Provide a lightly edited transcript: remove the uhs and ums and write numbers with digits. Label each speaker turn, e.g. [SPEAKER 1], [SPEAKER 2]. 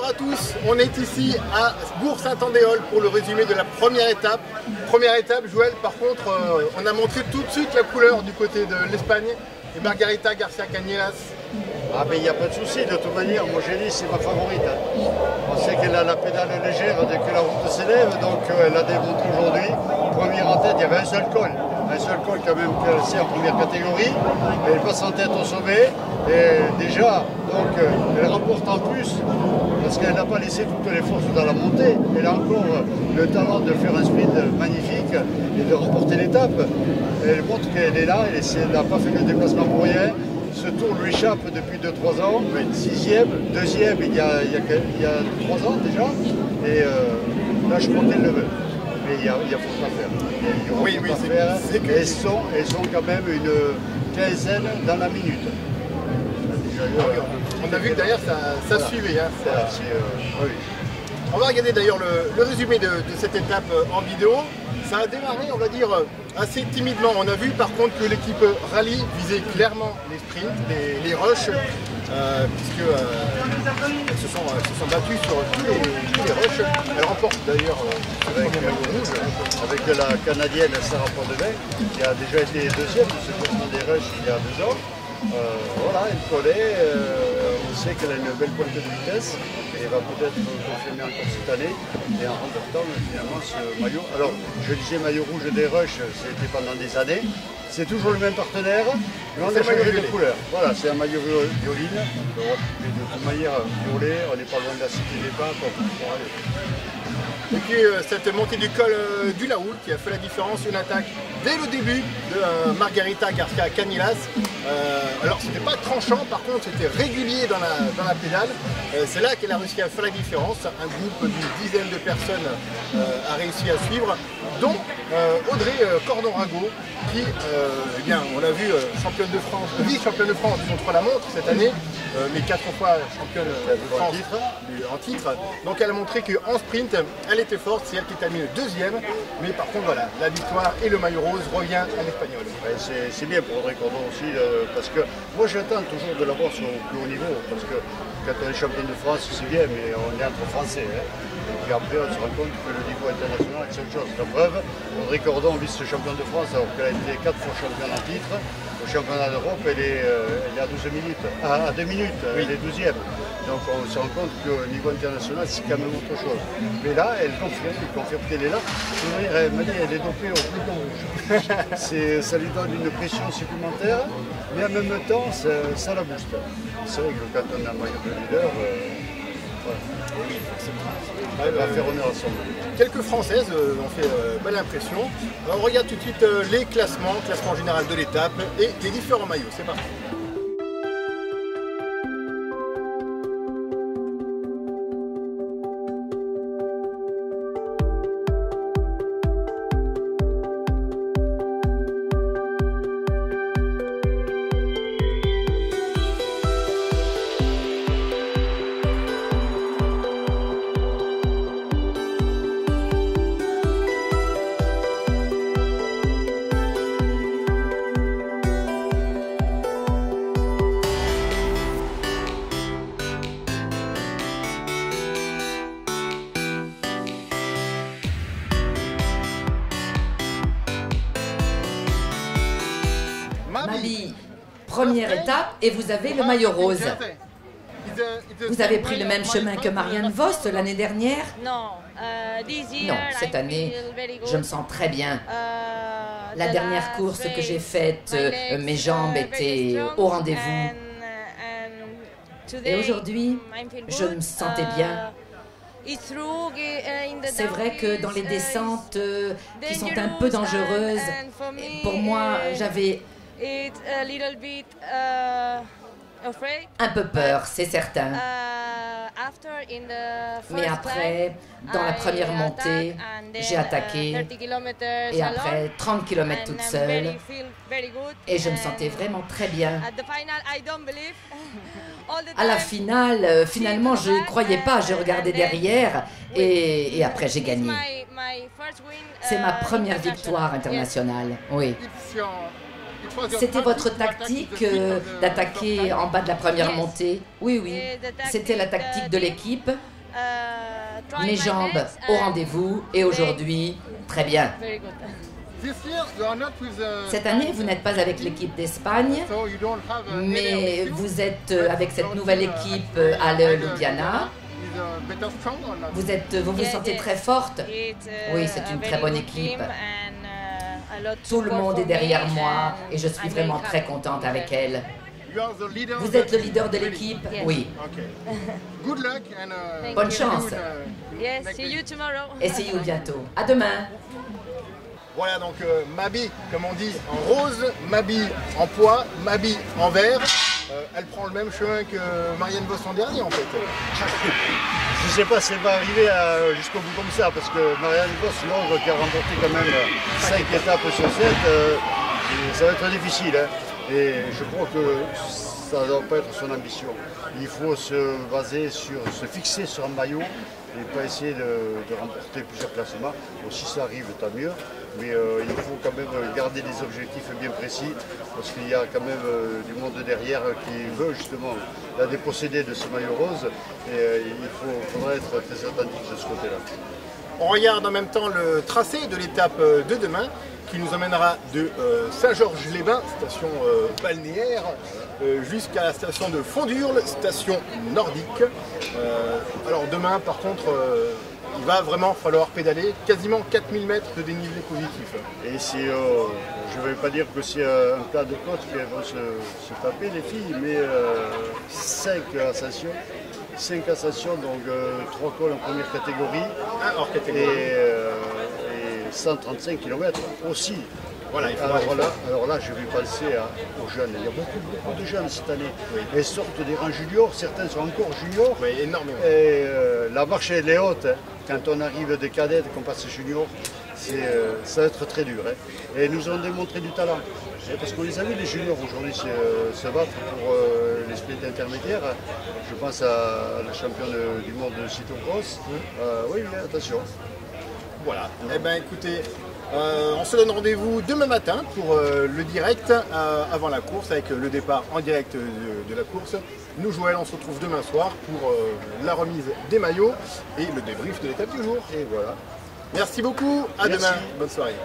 [SPEAKER 1] Bonjour à tous, on est ici à Bourg-Saint-Andéol pour le résumé de la première étape. Première étape, Joël, par contre, on a montré tout de suite la couleur du côté de l'Espagne et Margarita García Cañelas.
[SPEAKER 2] Ah mais il n'y a pas de souci, de toute manière, moi j'ai dit c'est ma favorite. On sait qu'elle a la pédale légère dès que la route s'élève, donc elle a démontré aujourd'hui. Première en tête, il y avait un seul col quand même classé en première catégorie. Elle passe en tête au sommet et déjà, donc elle remporte en plus, parce qu'elle n'a pas laissé toutes les forces dans la montée. Elle a encore le talent de faire un sprint magnifique et de remporter l'étape. Elle montre qu'elle est là, elle n'a pas fait le déplacement pour rien. Ce tour lui échappe depuis 2-3 ans, sixième, deuxième il y a 3 ans déjà, et là je crois qu'elle le veut. Mais il y a faute à faire. Il y aura faute à faire. Elles sont quand même une quinzaine dans la minute.
[SPEAKER 1] On a vu que derrière ça suivait. Hein,
[SPEAKER 2] oui.
[SPEAKER 1] On va regarder d'ailleurs le résumé de cette étape en vidéo. Ça a démarré, on va dire, assez timidement. On a vu par contre que l'équipe rallye visait clairement les sprints, les rushs, puisque elles se sont battues sur tous les rushs. Elle remporte d'ailleurs
[SPEAKER 2] avec la Canadienne Sarah Pondebay, qui a déjà été deuxième de ce classement des rushs il y a 2 ans. Voilà, elle collait, on sait qu'elle a une belle pointe de vitesse et va peut-être confirmer encore cette année et en remportant finalement ce maillot. Alors, je disais maillot rouge des rushs, c'était pendant des années. C'est toujours le même partenaire, mais on a changé de couleur. Voilà, c'est un maillot violine. Mais de toute manière, violet, on n'est pas loin de la cité des papes pour aller.
[SPEAKER 1] Et puis cette montée du col du Laoul qui a fait la différence, une attaque dès le début de Margarita García Cañelas. Alors c'était pas tranchant, par contre c'était régulier dans la pédale. C'est là qu'elle a réussi à faire la différence. Un groupe d'une dizaine de personnes a réussi à suivre, dont Audrey Cordon-Rago qui, eh bien, on l'a vu, championne de France, vice-championne de France du contre-la-montre cette année, mais 4 fois championne de France en titre. Donc elle a montré qu'en sprint, elle était forte, c'est elle qui termine deuxième. Mais par contre, voilà, la victoire et le maillot rose revient à l'Espagnol.
[SPEAKER 2] Ouais, c'est bien pour Audrey Cordon aussi, parce que moi j'attends toujours de l'avoir sur le plus haut niveau, parce que quand on est champion de France, c'est bien, mais on est entre Français. Hein. Et puis après, on se rend compte que le niveau international, c'est autre chose. La preuve, Audrey Cordon, vice-championne de France, alors qu'elle a été 4 fois championne en titre. Au championnat d'Europe, elle est à 12 minutes, à 2 minutes, oui. Elle est 12e. Donc on se rend compte qu'au niveau international, c'est quand même autre chose. Mais là, elle confirme qu'elle est là. Elle m'a dit qu'elle est dopée au plus rouge. Ça lui donne une pression supplémentaire, mais en même temps, ça la booste. C'est vrai que quand on a un maillot de leader, elle va faire honneur à son nom.
[SPEAKER 1] Quelques Françaises ont fait belle impression. On regarde tout de suite les classements, classement général de l'étape et les différents maillots. C'est parti.
[SPEAKER 3] Mali, première étape et vous avez le maillot rose. Vous avez pris le même chemin que Marianne Vos l'année dernière?
[SPEAKER 4] Non,
[SPEAKER 3] cette année, je me sens très bien. La dernière course que j'ai faite, mes jambes étaient au rendez-vous. Et aujourd'hui, je me sentais bien. C'est vrai que dans les descentes qui sont un peu dangereuses, pour moi, j'avais un peu peur, c'est certain. Mais après, dans la première montée, j'ai attaqué et après 30 km toute seule et je me sentais vraiment très bien. À la finale, finalement, je ne croyais pas, je regardais derrière et après j'ai gagné. C'est ma première victoire internationale, oui. C'était votre tactique d'attaquer en bas de la première montée? Oui, oui. C'était la tactique de l'équipe. Mes jambes au rendez-vous et aujourd'hui, très bien. Cette année, vous n'êtes pas avec l'équipe d'Espagne, mais vous êtes avec cette nouvelle équipe à Ljubljana. Vous vous sentez très forte? Oui, c'est une très bonne équipe. Tout le monde est derrière moi et je suis vraiment très contente avec elle. Vous êtes le leader de l'équipe? Oui. Bonne chance. Et see you bientôt. À demain.
[SPEAKER 1] Voilà donc Mabi, comme on dit, en rose, Mabi en pois, Mabi en vert. Elle prend le même chemin que Marianne Vos l'an dernier en fait.
[SPEAKER 2] Je ne sais pas si elle va arriver jusqu'au bout comme ça, parce que Marianne Vos, l'Ordre qui a remporté quand même 5 étapes sur 7, ça va être difficile. Hein. Et je crois que ça ne doit pas être son ambition. Il faut se baser se fixer sur un maillot et pas essayer de remporter plusieurs classements. Bon, si ça arrive, tant mieux. Mais il faut quand même garder des objectifs bien précis, parce qu'il y a quand même du monde derrière qui veut justement la déposséder de ce maillot rose. Et il faudra être très attentif de ce côté-là.
[SPEAKER 1] On regarde en même temps le tracé de l'étape de demain, qui nous emmènera de Saint-Georges-les-Bains, station balnéaire, jusqu'à la station de Fondurle, station nordique. Alors demain, par contre, il va vraiment falloir pédaler quasiment 4000 mètres de dénivelé positif.
[SPEAKER 2] Et si, je ne vais pas dire que c'est un plat de côte qui vont se taper les filles, mais 5 ascensions. 5 ascensions, donc 3 cols en première catégorie.
[SPEAKER 1] Hors catégorie.
[SPEAKER 2] Et 135 km aussi.
[SPEAKER 1] Voilà,
[SPEAKER 2] alors là, je vais penser aux jeunes. Il y a beaucoup de jeunes cette année. Oui. Elles sortent des rangs juniors, certains sont encore juniors.
[SPEAKER 1] Oui, énormément.
[SPEAKER 2] Et la marche elle est haute. Hein. Quand on arrive des cadettes, qu'on passe junior, ça va être très dur. Hein. Et nous ont démontré du talent. Parce qu'on les a vus, les juniors aujourd'hui se battre pour les sprints intermédiaires. Je pense à la championne du monde de cyclocross. Oui, attention.
[SPEAKER 1] Voilà. Eh bien, écoutez, on se donne rendez-vous demain matin pour le direct avant la course, avec le départ en direct de la course. Nous, Joël, on se retrouve demain soir pour la remise des maillots et le débrief de l'étape du jour.
[SPEAKER 2] Et voilà.
[SPEAKER 1] Merci beaucoup. À
[SPEAKER 2] Merci.
[SPEAKER 1] demain. Bonne soirée.